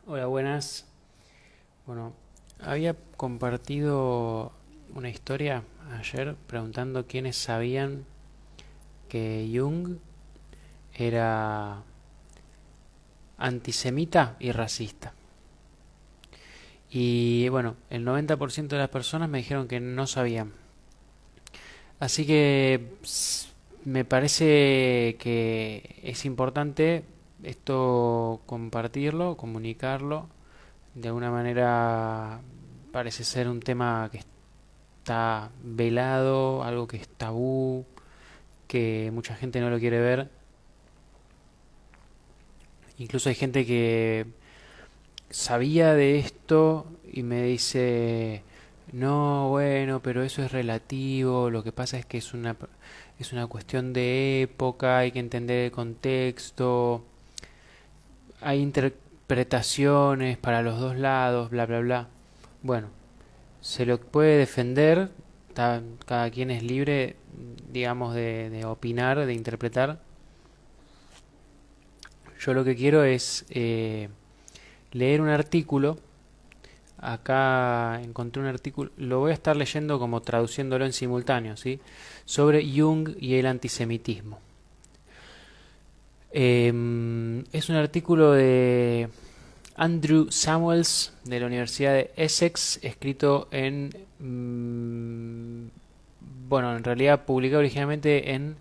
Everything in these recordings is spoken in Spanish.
Hola, buenas. Bueno, había compartido una historia ayer preguntando quiénes sabían que Jung era antisemita y racista. Y bueno, el 90% de las personas me dijeron que no sabían. Así que me parece que es importante esto compartirlo, comunicarlo. De alguna manera parece ser un tema que está velado, algo que es tabú, que mucha gente no lo quiere ver. Incluso hay gente que sabía de esto y me dice, no, bueno, pero eso es relativo, lo que pasa es que es una cuestión de época, hay que entender el contexto, hay interpretaciones para los dos lados, bla, bla, bla. Bueno, se lo puede defender, cada quien es libre, digamos, de opinar, de interpretar. Yo lo que quiero es leer un artículo. Acá encontré un artículo, lo voy a estar leyendo como traduciéndolo en simultáneo, ¿sí? Sobre Jung y el antisemitismo. Es un artículo de Andrew Samuels de la Universidad de Essex, escrito bueno, en realidad publicado originalmente en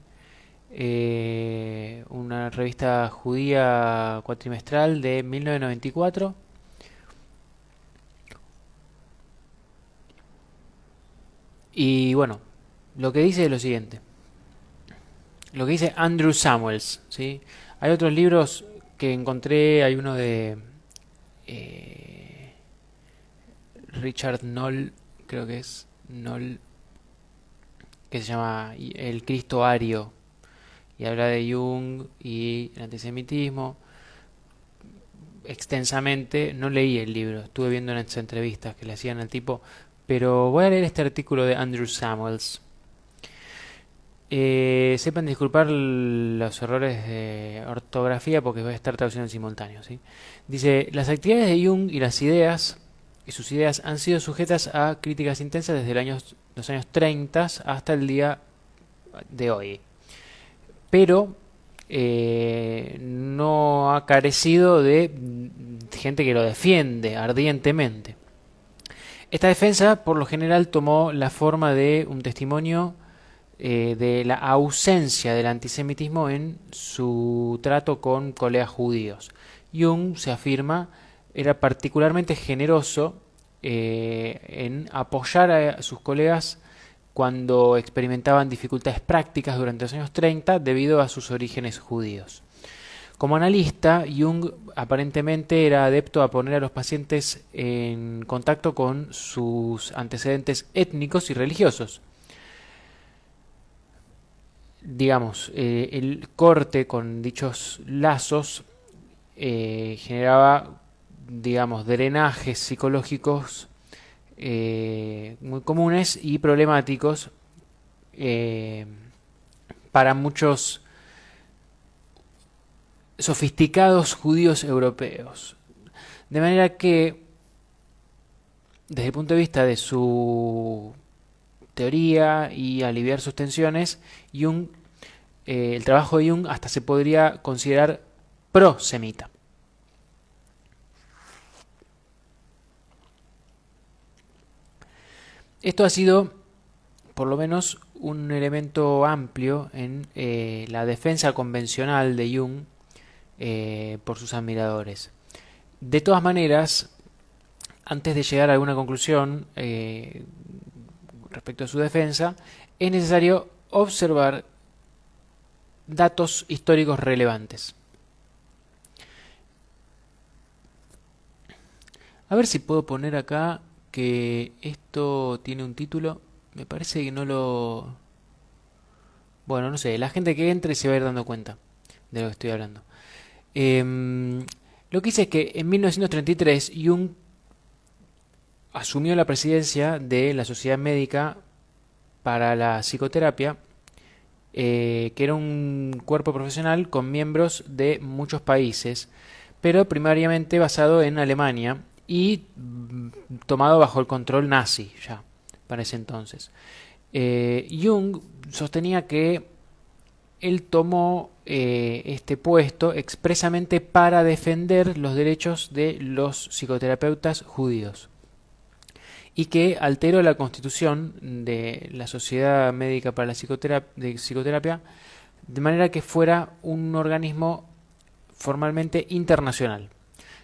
una revista judía cuatrimestral de 1994. Y bueno, lo que dice es lo siguiente. Lo que dice Andrew Samuels, ¿sí? Hay otros libros que encontré, hay uno de eh, Richard Knoll, creo que es Knoll, que se llama El Cristo Ario, y habla de Jung y el antisemitismo extensamente. No leí el libro, estuve viendo unas entrevistas que le hacían al tipo, pero voy a leer este artículo de Andrew Samuels. Sepan disculpar los errores de ortografía porque voy a estar traduciendo en simultáneo, ¿sí? Dice, las actividades de Jung y las ideas y sus ideas han sido sujetas a críticas intensas desde los años 30 hasta el día de hoy. Pero no ha carecido de gente que lo defiende ardientemente. Esta defensa, por lo general, tomó la forma de un testimonio de la ausencia del antisemitismo en su trato con colegas judíos. Jung, se afirma, era particularmente generoso en apoyar a sus colegas cuando experimentaban dificultades prácticas durante los años 30 debido a sus orígenes judíos. Como analista, Jung aparentemente era adepto a poner a los pacientes en contacto con sus antecedentes étnicos y religiosos. Digamos, el corte con dichos lazos generaba, digamos, drenajes psicológicos muy comunes y problemáticos eh, para muchos sofisticados judíos europeos. De manera que, desde el punto de vista de su teoría y aliviar sus tensiones, Jung, el trabajo de Jung hasta se podría considerar prosemita. Esto ha sido, por lo menos, un elemento amplio en la defensa convencional de Jung por sus admiradores. De todas maneras, antes de llegar a alguna conclusión respecto a su defensa, es necesario observar datos históricos relevantes. A ver si puedo poner acá que esto tiene un título. Me parece que no lo... Bueno, no sé, la gente que entre se va a ir dando cuenta de lo que estoy hablando. Lo que dice es que en 1933 Jung asumió la presidencia de la Sociedad Médica para la Psicoterapia, que era un cuerpo profesional con miembros de muchos países, pero primariamente basado en Alemania y tomado bajo el control nazi ya para ese entonces. Jung sostenía que él tomó este puesto expresamente para defender los derechos de los psicoterapeutas judíos y que alteró la constitución de la Sociedad Médica para la Psicoterapia de manera que fuera un organismo formalmente internacional.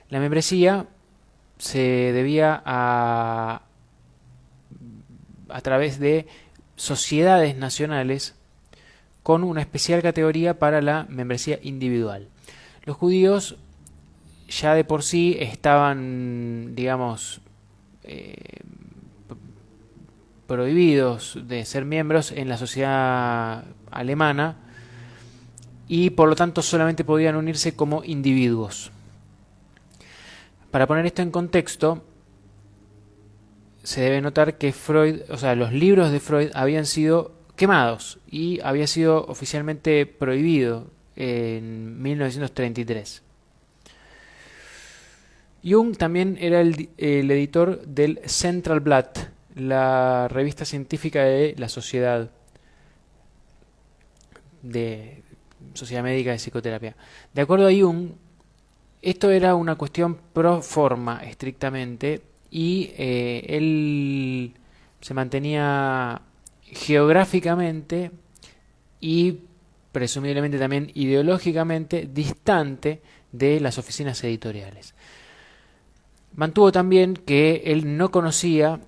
La membresía se debía a través de sociedades nacionales con una especial categoría para la membresía individual. Los judíos ya de por sí estaban, digamos, prohibidos de ser miembros en la sociedad alemana y por lo tanto solamente podían unirse como individuos. Para poner esto en contexto, se debe notar que Freud, o sea, los libros de Freud habían sido quemados y había sido oficialmente prohibido en 1933. Jung también era el editor del Centralblatt, la revista científica de la Sociedad Médica de Psicoterapia. De acuerdo a Jung, esto era una cuestión pro forma estrictamente y él se mantenía geográficamente y presumiblemente también ideológicamente distante de las oficinas editoriales. Mantuvo también que él no conocía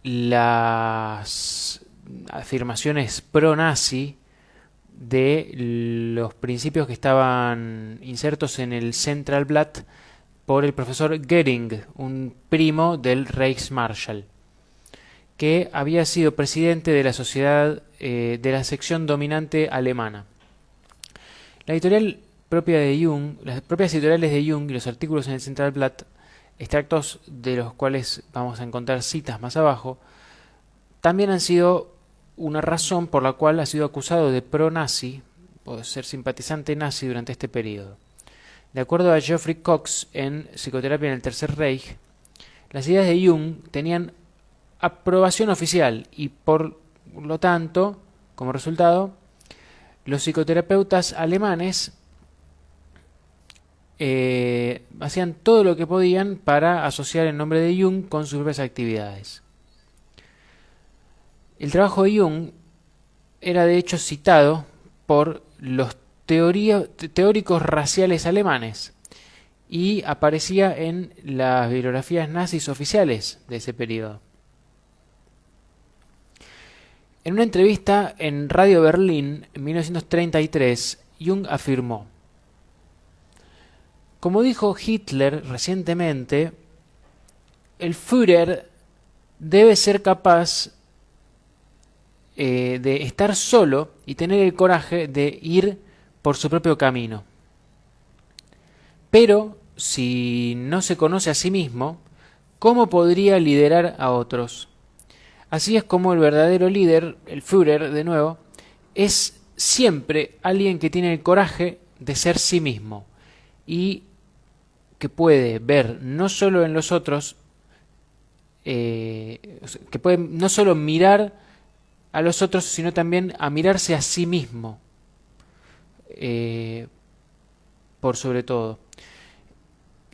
las afirmaciones pro-nazi de los principios que estaban insertos en el Centralblatt por el profesor Goering, un primo del Reichsmarschall, que había sido presidente de la sociedad de la sección dominante alemana. La editorial propia de Jung, las propias editoriales de Jung y los artículos en el Centralblatt, extractos de los cuales vamos a encontrar citas más abajo, también han sido una razón por la cual ha sido acusado de pro-nazi o de ser simpatizante nazi durante este periodo. De acuerdo a Geoffrey Cox en Psicoterapia en el Tercer Reich, las ideas de Jung tenían aprobación oficial y por lo tanto, como resultado, los psicoterapeutas alemanes hacían todo lo que podían para asociar el nombre de Jung con sus propias actividades. El trabajo de Jung era de hecho citado por los teóricos raciales alemanes y aparecía en las bibliografías nazis oficiales de ese periodo. En una entrevista en Radio Berlín en 1933, Jung afirmó: como dijo Hitler recientemente, el Führer debe ser capaz de estar solo y tener el coraje de ir por su propio camino. Pero, si no se conoce a sí mismo, ¿cómo podría liderar a otros? Así es como el verdadero líder, el Führer de nuevo, es siempre alguien que tiene el coraje de ser sí mismo y que puede ver no solo en los otros, que puede no solo mirar a los otros, sino también a mirarse a sí mismo, por sobre todo.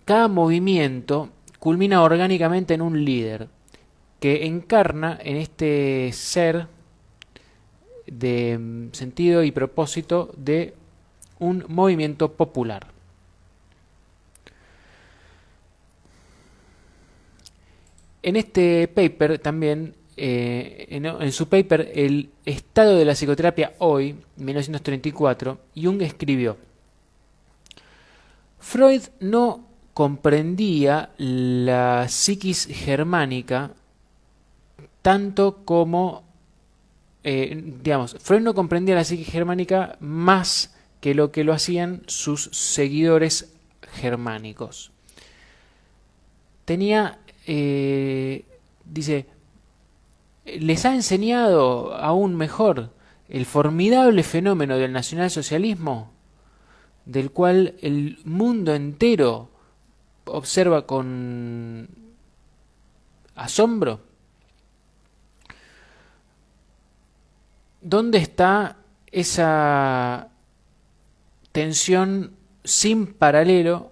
Cada movimiento culmina orgánicamente en un líder que encarna en este ser de sentido y propósito de un movimiento popular. En este paper también, en su paper El estado de la psicoterapia hoy, 1934, Jung escribió: Freud no comprendía la psiquis germánica tanto como, Freud no comprendía la psiquis germánica más que lo hacían sus seguidores germánicos. Tenía, dice, les ha enseñado aún mejor el formidable fenómeno del nacionalsocialismo. del cual el mundo entero observa con asombro. ¿Dónde está esa tensión sin paralelo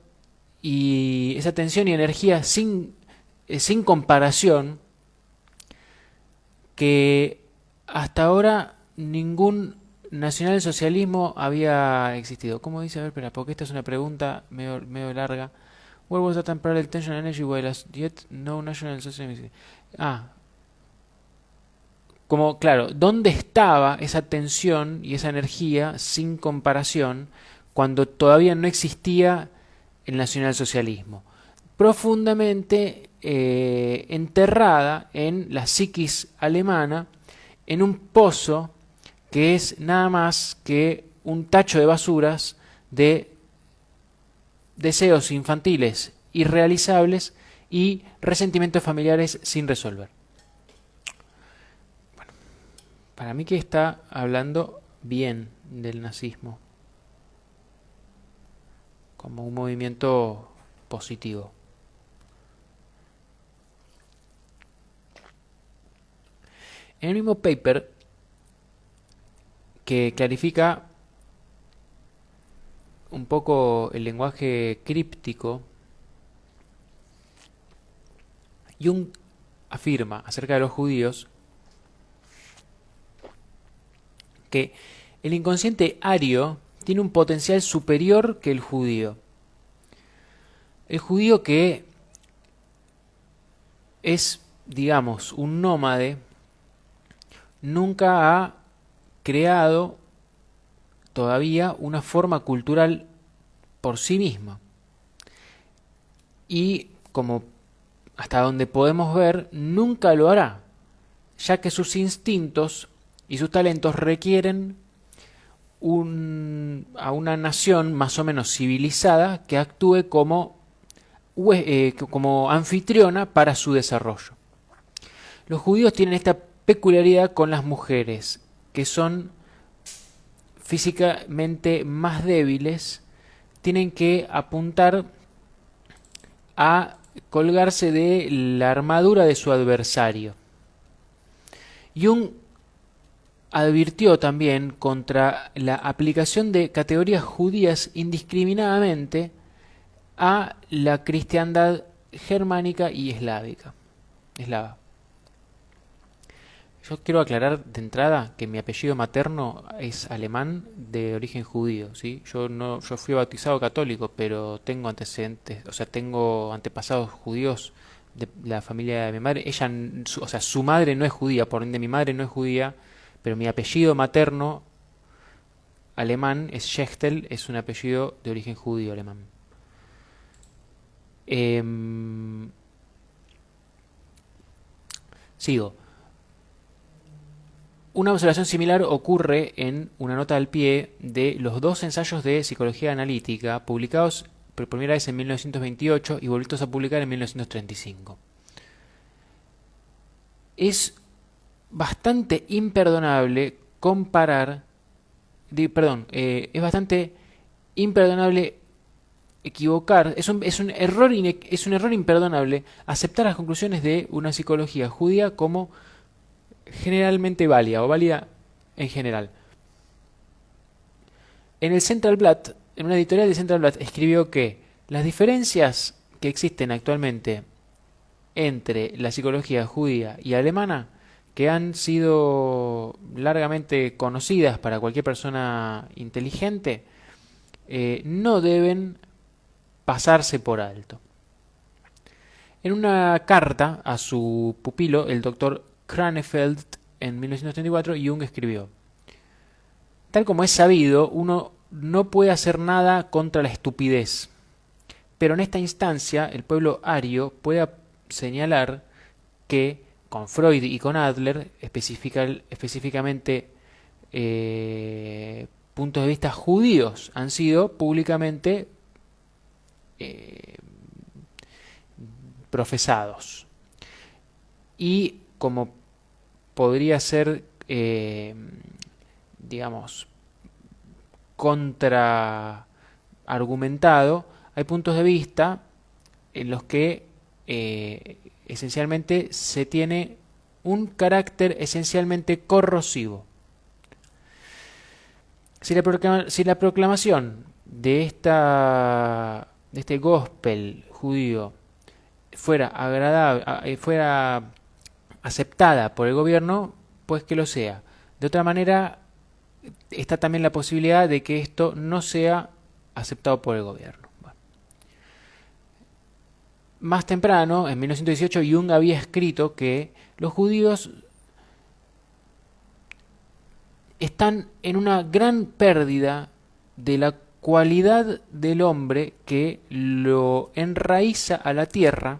y esa tensión y energía sin comparación que hasta ahora ningún nacionalsocialismo había existido? ¿Cómo dice? A ver, espera, porque esta es una pregunta medio larga. Where was that parallel tension and energy while as yet no national socialism existed? Como, claro, ¿dónde estaba esa tensión y esa energía sin comparación cuando todavía no existía el nacionalsocialismo? Profundamente enterrada en la psiquis alemana, en un pozo que es nada más que un tacho de basuras de deseos infantiles irrealizables y resentimientos familiares sin resolver. Para mí que está hablando bien del nazismo como un movimiento positivo. En el mismo paper que clarifica un poco el lenguaje críptico, Jung afirma acerca de los judíos que el inconsciente ario tiene un potencial superior que el judío. El judío que es, digamos, un nómade, nunca ha creado todavía una forma cultural por sí misma. Y como hasta donde podemos ver, nunca lo hará, ya que sus instintos y sus talentos requieren a una nación más o menos civilizada que actúe como anfitriona para su desarrollo. Los judíos tienen esta peculiaridad con las mujeres, que son físicamente más débiles, tienen que apuntar a colgarse de la armadura de su adversario. Jung advirtió también contra la aplicación de categorías judías indiscriminadamente a la cristiandad germánica y eslava. Yo quiero aclarar de entrada que mi apellido materno es alemán de origen judío, ¿sí? Yo fui bautizado católico, pero tengo antecedentes, o sea, tengo antepasados judíos de la familia de mi madre. Su madre no es judía, por ende mi madre no es judía, pero mi apellido materno alemán es Schechtel, es un apellido de origen judío alemán. Sigo. Una observación similar ocurre en una nota al pie de los dos ensayos de psicología analítica publicados por primera vez en 1928 y vueltos a publicar en 1935. Es bastante imperdonable es bastante imperdonable equivocar, es un error imperdonable aceptar las conclusiones de una psicología judía como generalmente válida o válida en general. En una editorial de Central Blatt escribió que las diferencias que existen actualmente entre la psicología judía y alemana, que han sido largamente conocidas para cualquier persona inteligente, no deben pasarse por alto. En una carta a su pupilo, el doctor Kranefeld, en 1934, Jung escribió: tal como es sabido, uno no puede hacer nada contra la estupidez, pero en esta instancia el pueblo ario puede señalar que con Freud y con Adler, específicamente puntos de vista judíos, han sido públicamente profesados. Y como podría ser, digamos, argumentado, hay puntos de vista en los que esencialmente se tiene un carácter esencialmente corrosivo. Si la proclamación de este gospel judío fuera aceptada por el gobierno, pues que lo sea. De otra manera, está también la posibilidad de que esto no sea aceptado por el gobierno. Bueno. Más temprano, en 1918, Jung había escrito que los judíos están en una gran pérdida de la cualidad del hombre que lo enraiza a la tierra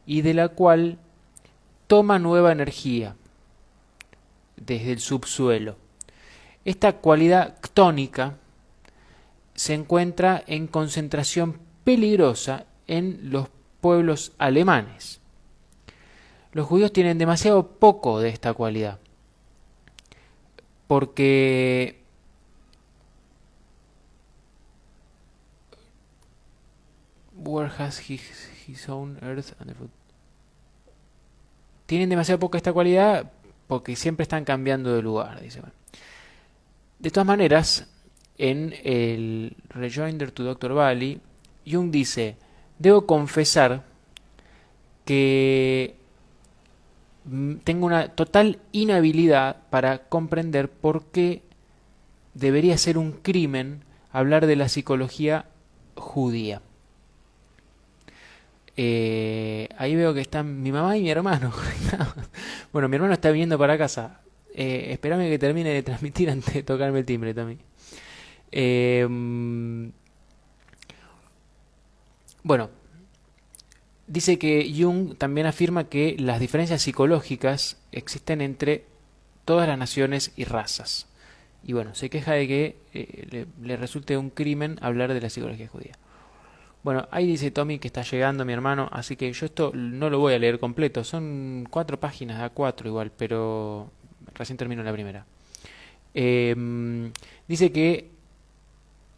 y de la cual toma nueva energía desde el subsuelo. Esta cualidad ctónica se encuentra en concentración peligrosa en los pueblos alemanes. Los judíos tienen demasiado poco de esta cualidad, porque where has his own earth and the food? Tienen demasiado poca esta cualidad porque siempre están cambiando de lugar, dice. Bueno. De todas maneras, en el Rejoinder to Dr. Bally, Jung dice: debo confesar que tengo una total inhabilidad para comprender por qué debería ser un crimen hablar de la psicología judía. Ahí veo que están mi mamá y mi hermano. Bueno, mi hermano está viniendo para casa. Espérame que termine de transmitir antes de tocarme el timbre también. Bueno, dice que Jung también afirma que las diferencias psicológicas existen entre todas las naciones y razas. Y bueno, se queja de que le resulte un crimen hablar de la psicología judía. Bueno, ahí dice Tommy que está llegando mi hermano, así que yo esto no lo voy a leer completo. Son 4 páginas, A4 igual, pero recién termino la primera. Dice que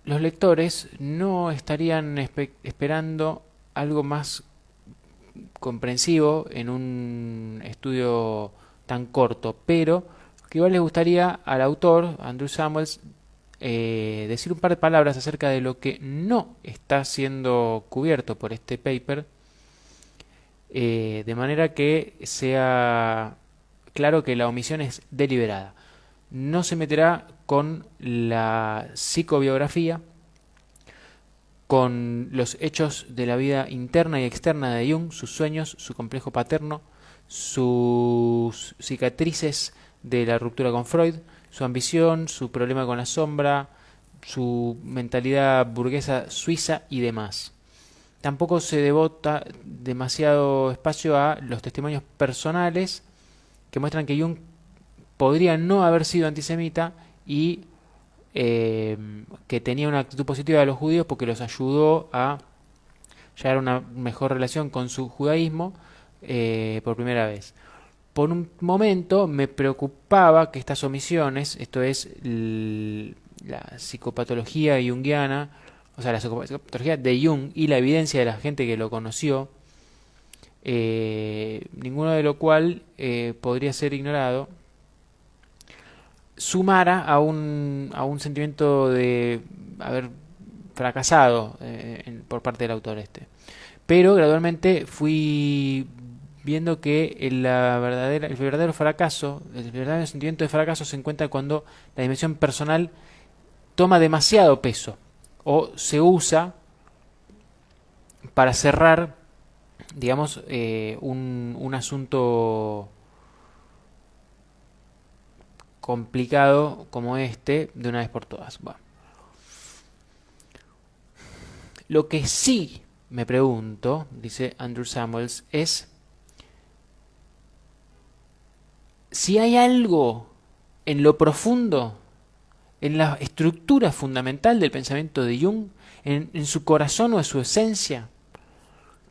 los lectores no estarían esperando algo más comprensivo en un estudio tan corto, pero que igual les gustaría al autor, Andrew Samuels, decir un par de palabras acerca de lo que no está siendo cubierto por este paper, de manera que sea claro que la omisión es deliberada. No se meterá con la psicobiografía, con los hechos de la vida interna y externa de Jung, sus sueños, su complejo paterno, sus cicatrices de la ruptura con Freud, su ambición, su problema con la sombra, su mentalidad burguesa suiza y demás. Tampoco se devota demasiado espacio a los testimonios personales que muestran que Jung podría no haber sido antisemita y que tenía una actitud positiva de los judíos porque los ayudó a llegar a una mejor relación con su judaísmo por primera vez. Por un momento me preocupaba que estas omisiones, esto es la psicopatología junguiana, o sea, la psicopatología de Jung y la evidencia de la gente que lo conoció, ninguno de lo cual podría ser ignorado, sumara a un sentimiento de haber fracasado por parte del autor este. Pero gradualmente fui viendo que el verdadero fracaso, el verdadero sentimiento de fracaso se encuentra cuando la dimensión personal toma demasiado peso o se usa para cerrar, digamos, un asunto complicado como este de una vez por todas. Bueno. Lo que sí me pregunto, dice Andrew Samuels, es si hay algo en lo profundo, en la estructura fundamental del pensamiento de Jung, en su corazón o en su esencia,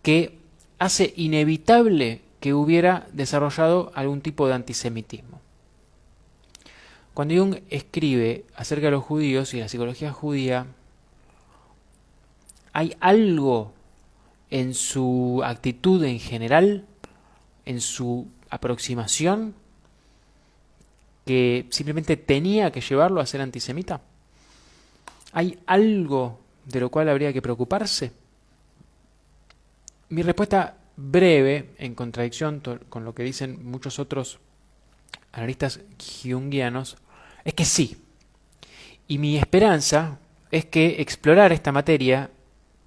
que hace inevitable que hubiera desarrollado algún tipo de antisemitismo. Cuando Jung escribe acerca de los judíos y la psicología judía, hay algo en su actitud en general, en su aproximación, que simplemente tenía que llevarlo a ser antisemita? ¿Hay algo de lo cual habría que preocuparse? Mi respuesta breve, en contradicción con lo que dicen muchos otros analistas junguianos, es que sí. Y mi esperanza es que explorar esta materia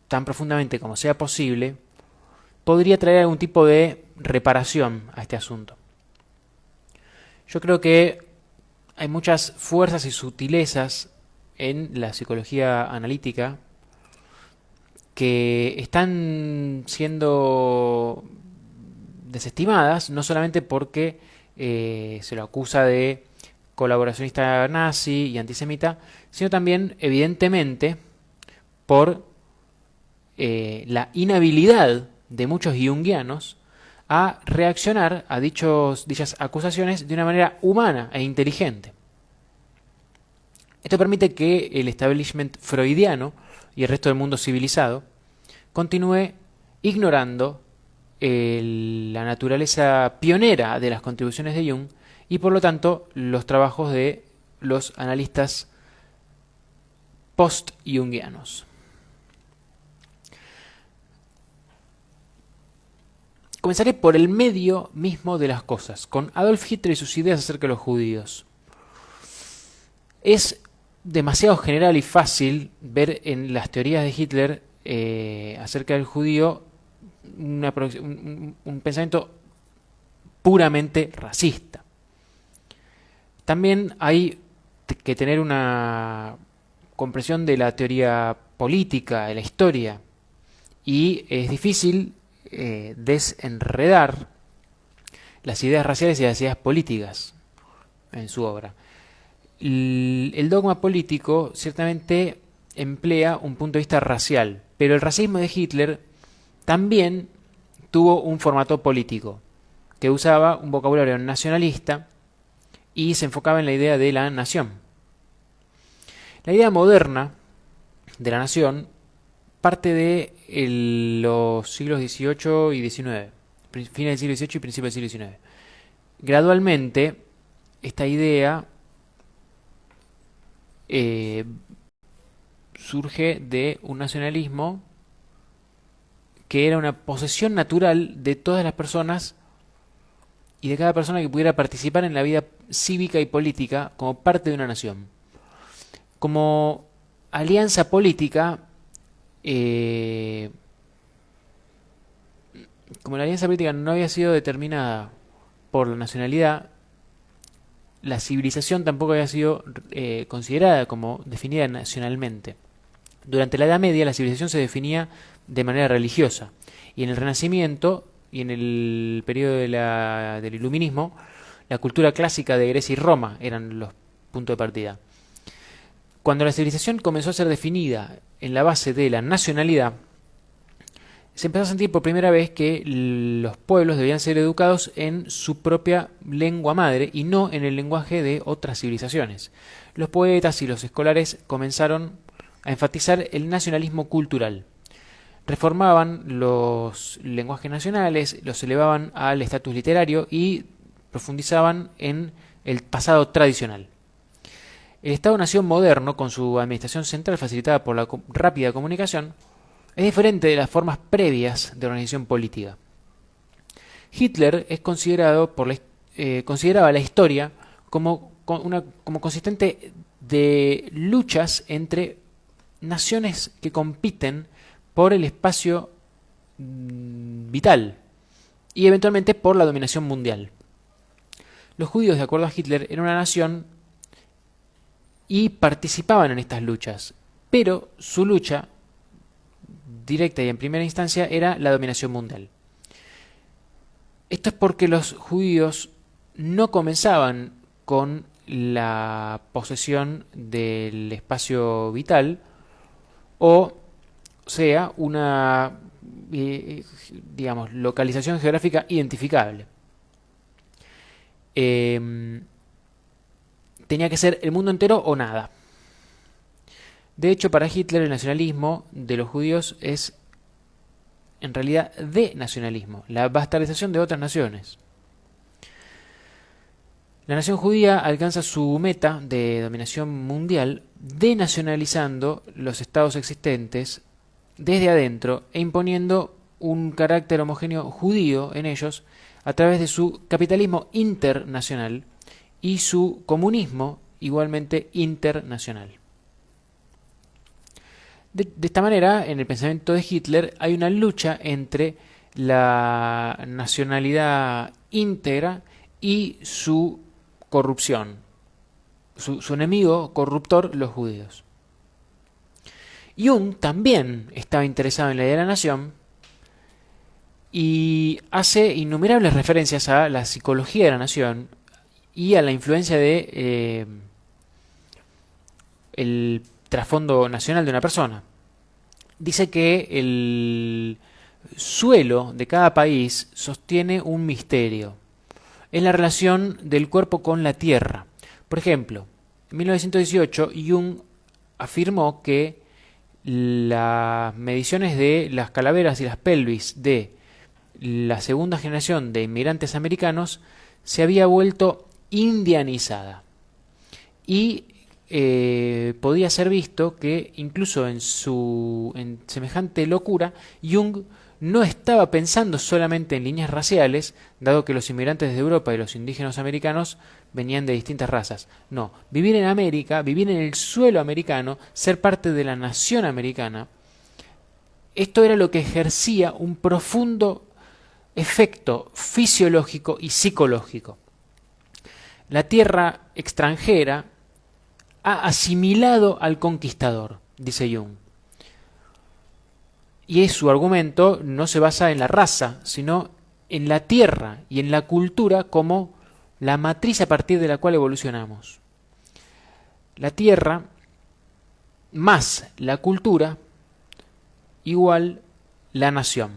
tan profundamente como sea posible podría traer algún tipo de reparación a este asunto. Yo creo que hay muchas fuerzas y sutilezas en la psicología analítica que están siendo desestimadas, no solamente porque se lo acusa de colaboracionista nazi y antisemita, sino también, evidentemente, por la inhabilidad de muchos junguianos a reaccionar a dichas acusaciones de una manera humana e inteligente. Esto permite que el establishment freudiano y el resto del mundo civilizado continúe ignorando la naturaleza pionera de las contribuciones de Jung y por lo tanto los trabajos de los analistas post-jungianos. Comenzaré por el medio mismo de las cosas, con Adolf Hitler y sus ideas acerca de los judíos. Es demasiado general y fácil ver en las teorías de Hitler acerca del judío un pensamiento puramente racista. También hay que tener una comprensión de la teoría política, de la historia, y es difícil desenredar las ideas raciales y las ideas políticas en su obra. El dogma político ciertamente emplea un punto de vista racial, pero el racismo de Hitler también tuvo un formato político, que usaba un vocabulario nacionalista y se enfocaba en la idea de la nación. La idea moderna de la nación parte de los siglos XVIII y XIX, fines del siglo XVIII y principios del siglo XIX. Gradualmente, esta idea surge de un nacionalismo que era una posesión natural de todas las personas y de cada persona que pudiera participar en la vida cívica y política como parte de una nación. Como alianza política, como la alianza política no había sido determinada por la nacionalidad, la civilización tampoco había sido considerada como definida nacionalmente. Durante la Edad Media la civilización se definía de manera religiosa y en el Renacimiento y en el periodo del Iluminismo la cultura clásica de Grecia y Roma eran los puntos de partida. Cuando la civilización comenzó a ser definida en la base de la nacionalidad, se empezó a sentir por primera vez que los pueblos debían ser educados en su propia lengua madre y no en el lenguaje de otras civilizaciones. Los poetas y los escolares comenzaron a enfatizar el nacionalismo cultural. Reformaban los lenguajes nacionales, los elevaban al estatus literario y profundizaban en el pasado tradicional. El Estado-nación moderno, con su administración central facilitada por la rápida comunicación, es diferente de las formas previas de organización política. Hitler es consideraba la historia como consistente de luchas entre naciones que compiten por el espacio vital y eventualmente por la dominación mundial. Los judíos, de acuerdo a Hitler, eran una nación y participaban en estas luchas, pero su lucha directa y en primera instancia era la dominación mundial. Esto es porque los judíos no comenzaban con la posesión del espacio vital, o sea, una localización geográfica identificable. Tenía que ser el mundo entero o nada. De hecho, para Hitler el nacionalismo de los judíos es en realidad denacionalismo, la bastardización de otras naciones. La nación judía alcanza su meta de dominación mundial denacionalizando los estados existentes desde adentro e imponiendo un carácter homogéneo judío en ellos a través de su capitalismo internacional y su comunismo igualmente internacional. De esta manera, en el pensamiento de Hitler hay una lucha entre la nacionalidad íntegra y su corrupción, su enemigo corruptor, los judíos. Jung también estaba interesado en la idea de la nación y hace innumerables referencias a la psicología de la nación y a la influencia de el trasfondo nacional de una persona. Dice que el suelo de cada país sostiene un misterio. Es la relación del cuerpo con la tierra. Por ejemplo, en 1918 Jung afirmó que las mediciones de las calaveras y las pelvis de la segunda generación de inmigrantes americanos se había vuelto indianizada. Y podía ser visto que incluso en semejante locura Jung no estaba pensando solamente en líneas raciales, dado que los inmigrantes de Europa y los indígenas americanos venían de distintas razas. No, vivir en América, vivir en el suelo americano, ser parte de la nación americana, esto era lo que ejercía un profundo efecto fisiológico y psicológico. La tierra extranjera ha asimilado al conquistador, dice Jung. Y su argumento no se basa en la raza, sino en la tierra y en la cultura como la matriz a partir de la cual evolucionamos. La tierra más la cultura igual la nación.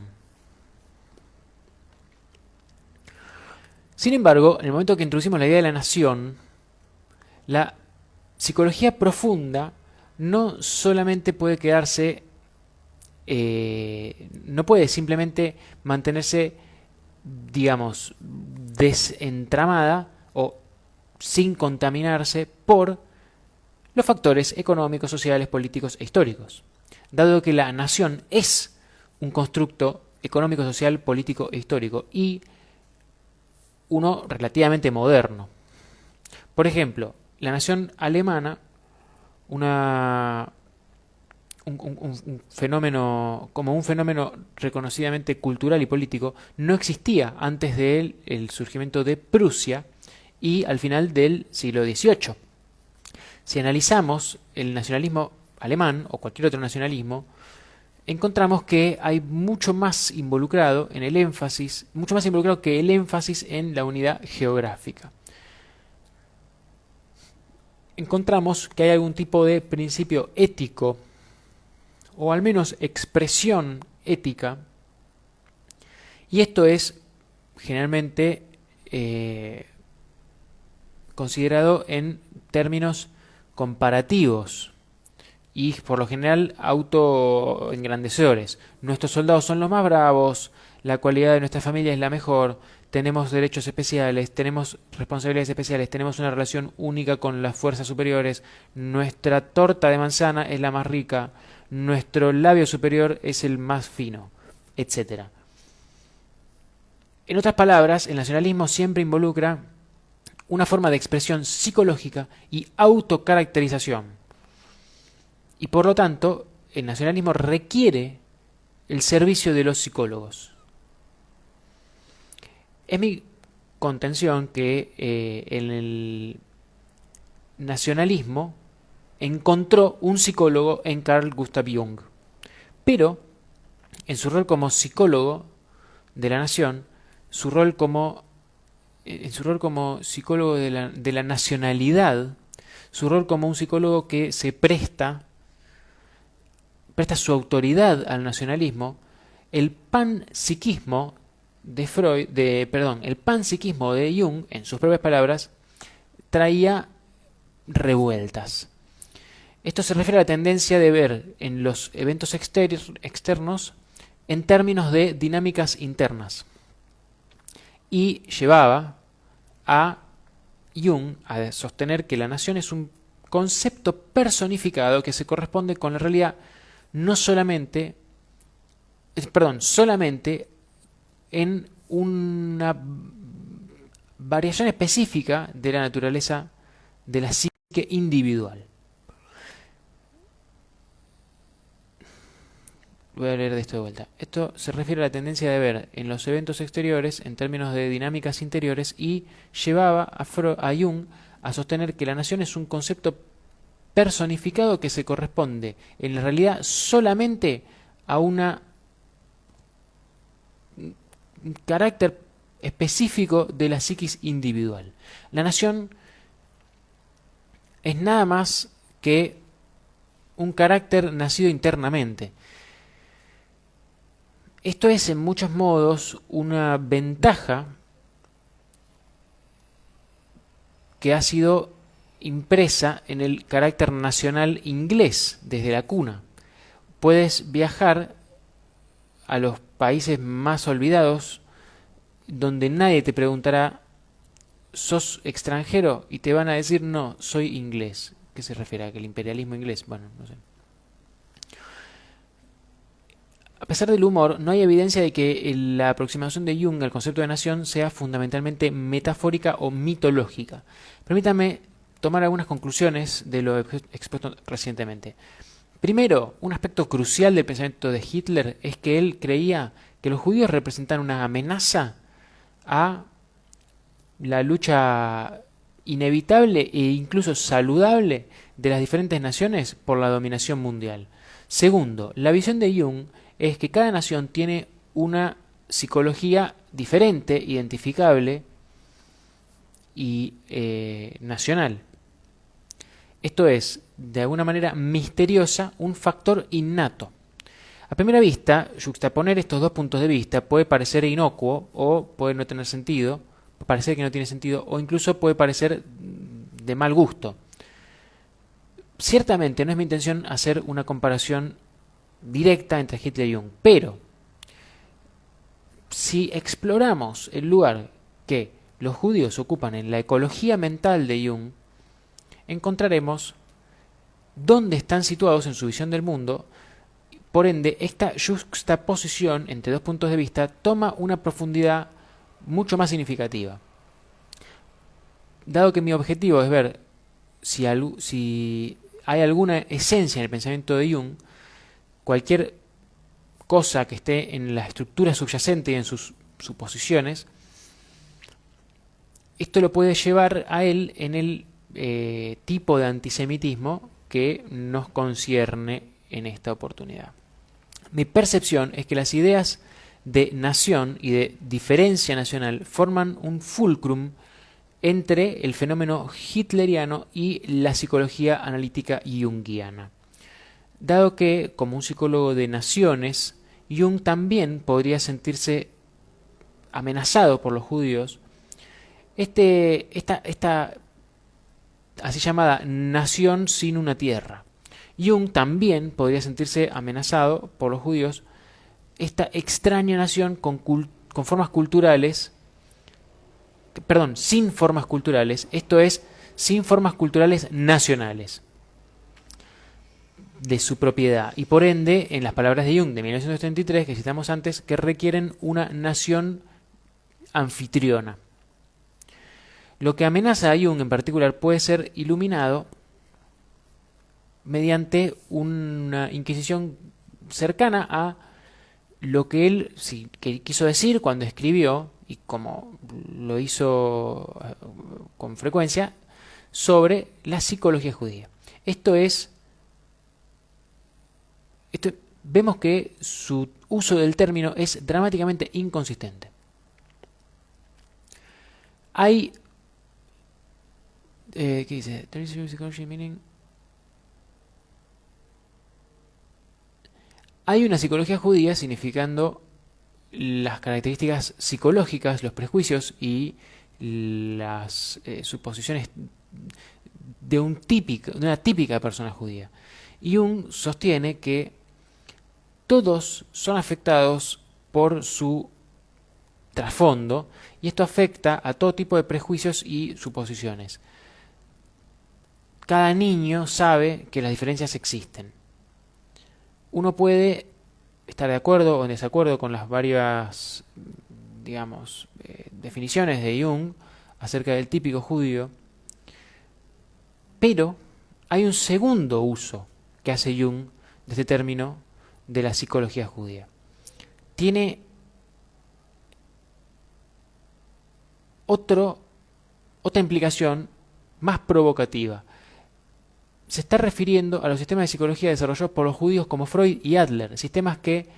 Sin embargo, en el momento que introducimos la idea de la nación, la psicología profunda no solamente puede quedarse, no puede simplemente mantenerse, digamos, desentramada o sin contaminarse por los factores económicos, sociales, políticos e históricos. Dado que la nación es un constructo económico, social, político e histórico y uno relativamente moderno. Por ejemplo, la nación alemana, un fenómeno, como un fenómeno reconocidamente cultural y político, no existía antes del surgimiento de Prusia y al final del siglo XVIII. Si analizamos el nacionalismo alemán o cualquier otro nacionalismo, encontramos que hay mucho más involucrado en el énfasis, mucho más involucrado que el énfasis en la unidad geográfica. Encontramos que hay algún tipo de principio ético, o al menos expresión ética, y esto es generalmente considerado en términos comparativos y por lo general autoengrandecedores. Nuestros soldados son los más bravos, la cualidad de nuestra familia es la mejor, tenemos derechos especiales, tenemos responsabilidades especiales, tenemos una relación única con las fuerzas superiores, nuestra torta de manzana es la más rica, nuestro labio superior es el más fino, etc. En otras palabras, el nacionalismo siempre involucra una forma de expresión psicológica y autocaracterización. Y por lo tanto, el nacionalismo requiere el servicio de los psicólogos. Es mi contención que en el nacionalismo encontró un psicólogo en Carl Gustav Jung. Pero, en su rol como psicólogo de la nación, en su rol como psicólogo de la nacionalidad, su rol como un psicólogo que se presta su autoridad al nacionalismo, el panpsiquismo el panpsiquismo de Jung, en sus propias palabras, traía revueltas. Esto se refiere a la tendencia de ver en los eventos externos en términos de dinámicas internas. Y llevaba a Jung a sostener que la nación es un concepto personificado que se corresponde con la realidad no solamente, solamente en una variación específica de la naturaleza de la psique individual. Voy a leer de esto de vuelta. Esto se refiere a la tendencia de ver en los eventos exteriores en términos de dinámicas interiores y llevaba a Jung a sostener que la nación es un concepto personificado que se corresponde en la realidad solamente a un carácter específico de la psiquis individual. La nación es nada más que un carácter nacido internamente. Esto es en muchos modos una ventaja que ha sido impresa en el carácter nacional inglés desde la cuna. Puedes viajar a los países más olvidados donde nadie te preguntará ¿sos extranjero? Y te van a decir no, soy inglés. ¿Qué se refiere a que el imperialismo inglés? Bueno, no sé. A pesar del humor, no hay evidencia de que la aproximación de Jung al concepto de nación sea fundamentalmente metafórica o mitológica. Permítame tomar algunas conclusiones de lo expuesto recientemente. Primero, un aspecto crucial del pensamiento de Hitler es que él creía que los judíos representan una amenaza a la lucha inevitable e incluso saludable de las diferentes naciones por la dominación mundial. Segundo, la visión de Jung es que cada nación tiene una psicología diferente, identificable y nacional. Esto es, de alguna manera misteriosa, un factor innato. A primera vista, juxtaponer estos dos puntos de vista puede parecer inocuo o puede no tener sentido, parecer que no tiene sentido o incluso puede parecer de mal gusto. Ciertamente no es mi intención hacer una comparación directa entre Hitler y Jung, pero si exploramos el lugar que los judíos ocupan en la ecología mental de Jung, encontraremos dónde están situados en su visión del mundo. Por ende, esta juxtaposición entre dos puntos de vista toma una profundidad mucho más significativa. Dado que mi objetivo es ver si hay alguna esencia en el pensamiento de Jung, cualquier cosa que esté en la estructura subyacente y en sus suposiciones, esto lo puede llevar a él en el tipo de antisemitismo que nos concierne en esta oportunidad. Mi percepción es que las ideas de nación y de diferencia nacional forman un fulcrum entre el fenómeno hitleriano y la psicología analítica junguiana. Dado que, como un psicólogo de naciones, Jung también podría sentirse amenazado por los judíos, esta así llamada nación sin una tierra. Jung también podría sentirse amenazado por los judíos, esta extraña nación con formas culturales, sin formas culturales, esto es, sin formas culturales nacionales de su propiedad, y por ende, en las palabras de Jung de 1933, que citamos antes, que requieren una nación anfitriona. Lo que amenaza a Jung en particular puede ser iluminado mediante una inquisición cercana a lo que él que quiso decir cuando escribió, y como lo hizo con frecuencia, sobre la psicología judía. Vemos que su uso del término es dramáticamente inconsistente. Hay ¿qué dice? Hay una psicología judía significando las características psicológicas, los prejuicios y las suposiciones de una típica persona judía. Jung sostiene que todos son afectados por su trasfondo y esto afecta a todo tipo de prejuicios y suposiciones. Cada niño sabe que las diferencias existen. Uno puede estar de acuerdo o en desacuerdo con las varias, digamos, definiciones de Jung acerca del típico judío, pero hay un segundo uso que hace Jung de este término de la psicología judía. Tiene otra implicación más provocativa. Se está refiriendo a los sistemas de psicología desarrollados por los judíos como Freud y Adler, sistemas que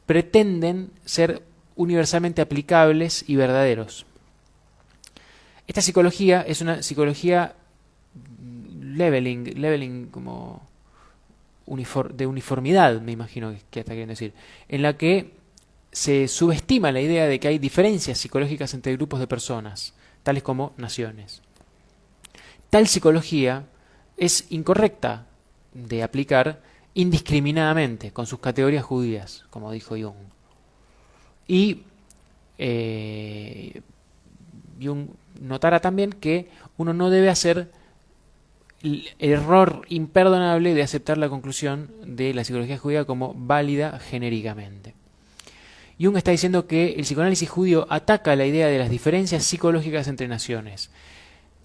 pretenden ser universalmente aplicables y verdaderos. Esta psicología es una psicología leveling como de uniformidad, me imagino que está queriendo decir, en la que se subestima la idea de que hay diferencias psicológicas entre grupos de personas, tales como naciones. Tal psicología es incorrecta de aplicar indiscriminadamente con sus categorías judías, como dijo Jung. Y Jung notará también que uno no debe hacer el error imperdonable de aceptar la conclusión de la psicología judía como válida genéricamente. Jung está diciendo que el psicoanálisis judío ataca la idea de las diferencias psicológicas entre naciones.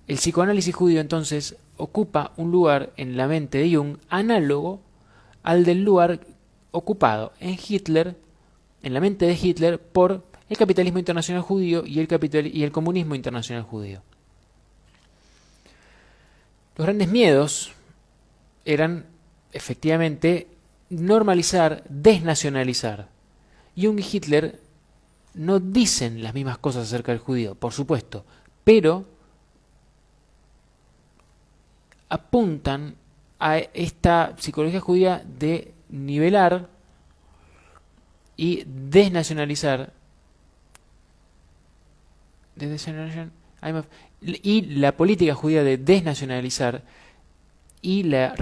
El psicoanálisis judío entonces ocupa un lugar en la mente de Jung análogo al del lugar ocupado en Hitler, en la mente de Hitler, por el capitalismo internacional judío y el comunismo internacional judío. Los grandes miedos eran efectivamente normalizar, desnacionalizar. Jung y Hitler no dicen las mismas cosas acerca del judío, por supuesto, pero apuntan a esta psicología judía de nivelar y desnacionalizar y la política judía de desnacionalizar y la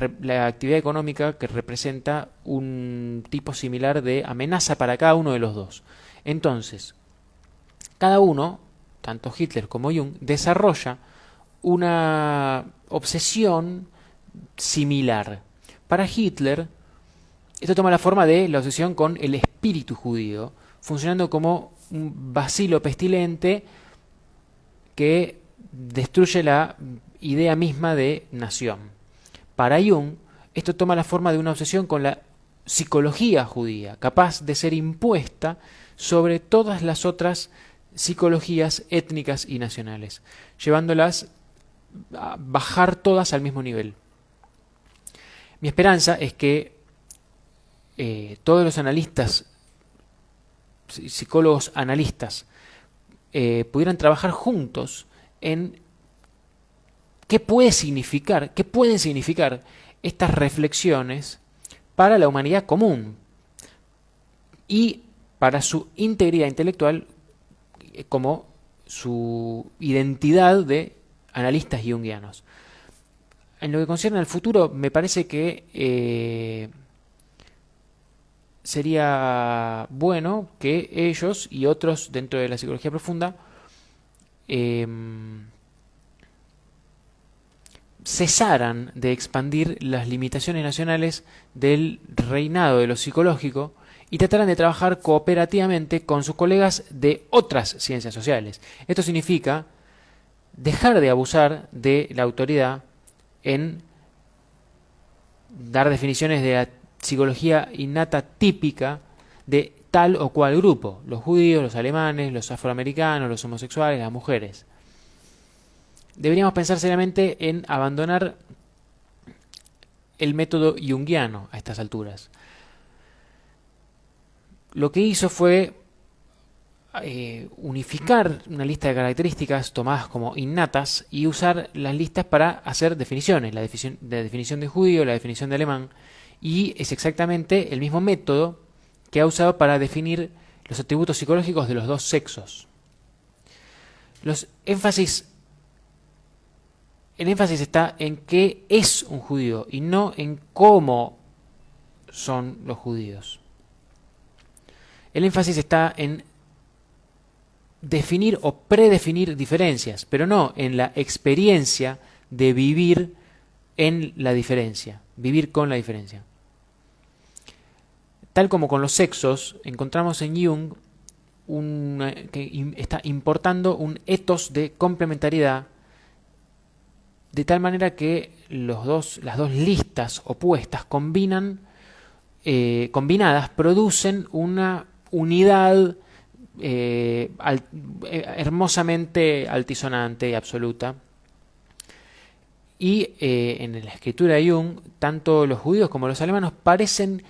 actividad económica que representa un tipo similar de amenaza para cada uno de los dos. Entonces, cada uno, tanto Hitler como Jung, desarrolla una obsesión similar. Para Hitler, esto toma la forma de la obsesión con el espíritu judío, funcionando como un bacilo pestilente que destruye la idea misma de nación. Para Jung, esto toma la forma de una obsesión con la psicología judía, capaz de ser impuesta sobre todas las otras psicologías étnicas y nacionales, llevándolas a bajar todas al mismo nivel. Mi esperanza es que todos los analistas, psicólogos analistas, pudieran trabajar juntos en qué pueden significar estas reflexiones para la humanidad común y para su integridad intelectual como su identidad de analistas junguianos. En lo que concierne al futuro, me parece que sería bueno que ellos y otros dentro de la psicología profunda cesaran de expandir las limitaciones nacionales del reinado de lo psicológico y trataran de trabajar cooperativamente con sus colegas de otras ciencias sociales. Esto significa dejar de abusar de la autoridad en dar definiciones de la psicología innata típica de tal o cual grupo, los judíos, los alemanes, los afroamericanos, los homosexuales, las mujeres. Deberíamos pensar seriamente en abandonar el método junguiano a estas alturas. Lo que hizo fue unificar una lista de características tomadas como innatas y usar las listas para hacer definiciones, la definición de judío, la definición de alemán, y es exactamente el mismo método que ha usado para definir los atributos psicológicos de los dos sexos. Los énfasis el énfasis está en qué es un judío y no en cómo son los judíos. El énfasis está en definir o predefinir diferencias, pero no en la experiencia de vivir en la diferencia, vivir con la diferencia. Tal como con los sexos, encontramos en Jung que está importando un ethos de complementariedad, de tal manera que las dos listas opuestas combinadas producen una unidad hermosamente altisonante y absoluta. Y en la escritura de Jung, tanto los judíos como los alemanes parecen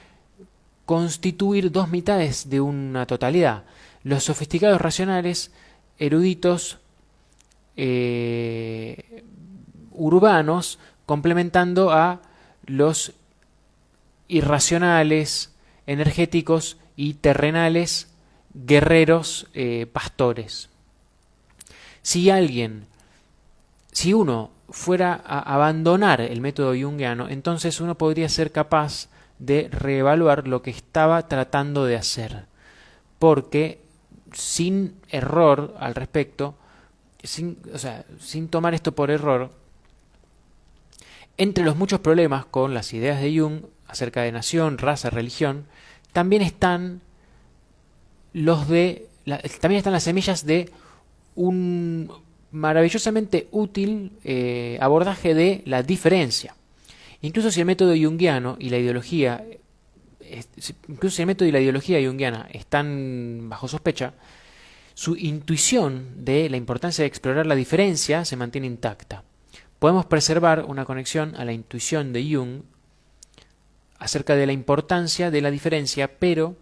constituir dos mitades de una totalidad. Los sofisticados racionales, eruditos, urbanos, complementando a los irracionales, energéticos y terrenales, guerreros, pastores. Si uno fuera a abandonar el método junguiano, entonces uno podría ser capaz de reevaluar lo que estaba tratando de hacer, porque sin error al respecto, sin tomar esto por error, entre los muchos problemas con las ideas de Jung acerca de nación, raza, religión, también están también están las semillas de un maravillosamente útil abordaje de la diferencia. Incluso si el método junguiano y la ideología junguiana están bajo sospecha, su intuición de la importancia de explorar la diferencia se mantiene intacta. Podemos preservar una conexión a la intuición de Jung acerca de la importancia de la diferencia, pero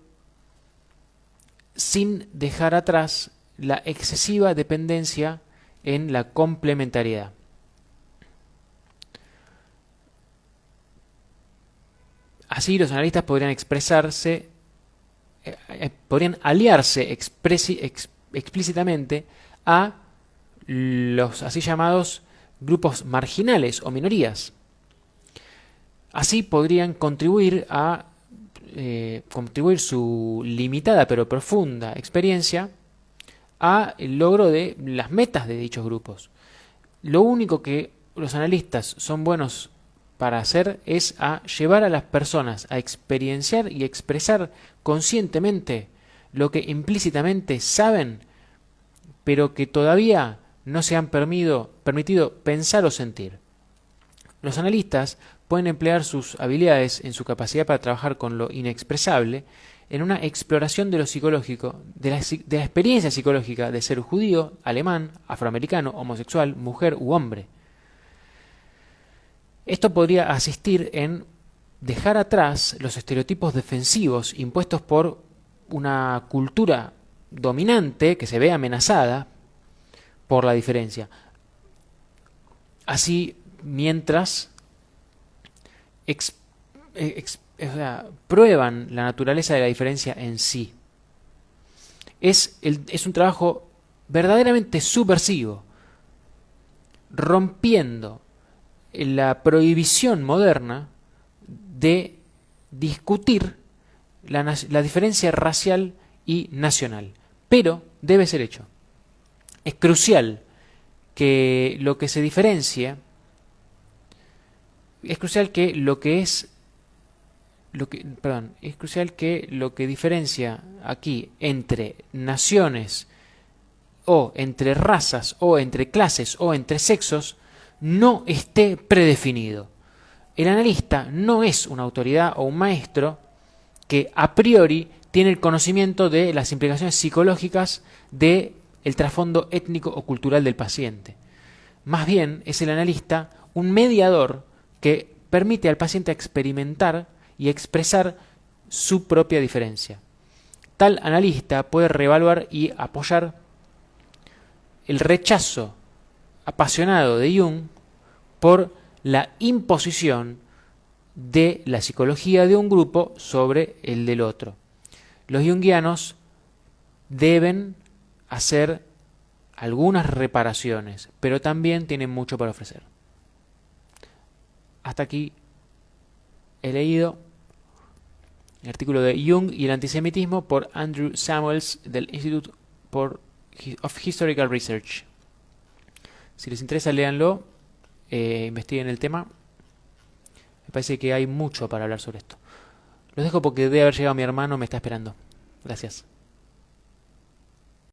sin dejar atrás la excesiva dependencia en la complementariedad. Así los analistas podrían podrían aliarse explícitamente a los así llamados grupos marginales o minorías. Así podrían contribuir su limitada pero profunda experiencia a el logro de las metas de dichos grupos. Lo único que los analistas son buenos para hacer es a llevar a las personas a experienciar y expresar conscientemente lo que implícitamente saben, pero que todavía no se han permitido pensar o sentir. Los analistas pueden emplear sus habilidades en su capacidad para trabajar con lo inexpresable en una exploración de lo psicológico, de la experiencia psicológica de ser judío, alemán, afroamericano, homosexual, mujer u hombre. Esto podría asistir en dejar atrás los estereotipos defensivos impuestos por una cultura dominante que se ve amenazada por la diferencia. Así, mientras prueban la naturaleza de la diferencia en sí. Es un trabajo verdaderamente subversivo, rompiendo la prohibición moderna de discutir la diferencia racial y nacional. Pero debe ser hecho. Es crucial que lo que se diferencie, es crucial que lo que diferencia aquí entre naciones o entre razas o entre clases o entre sexos no esté predefinido. El analista no es una autoridad o un maestro que a priori tiene el conocimiento de las implicaciones psicológicas del trasfondo étnico o cultural del paciente. Más bien es el analista un mediador que permite al paciente experimentar y expresar su propia diferencia. Tal analista puede reevaluar y apoyar el rechazo apasionado de Jung por la imposición de la psicología de un grupo sobre el del otro. Los junguianos deben hacer algunas reparaciones, pero también tienen mucho para ofrecer. hasta aquí he leído el artículo de Jung y el antisemitismo por Andrew Samuels del Institute of Historical Research. Si les interesa, léanlo, investiguen el tema. Me parece que hay mucho para hablar sobre esto. Los dejo porque debe haber llegado mi hermano, me está esperando. Gracias.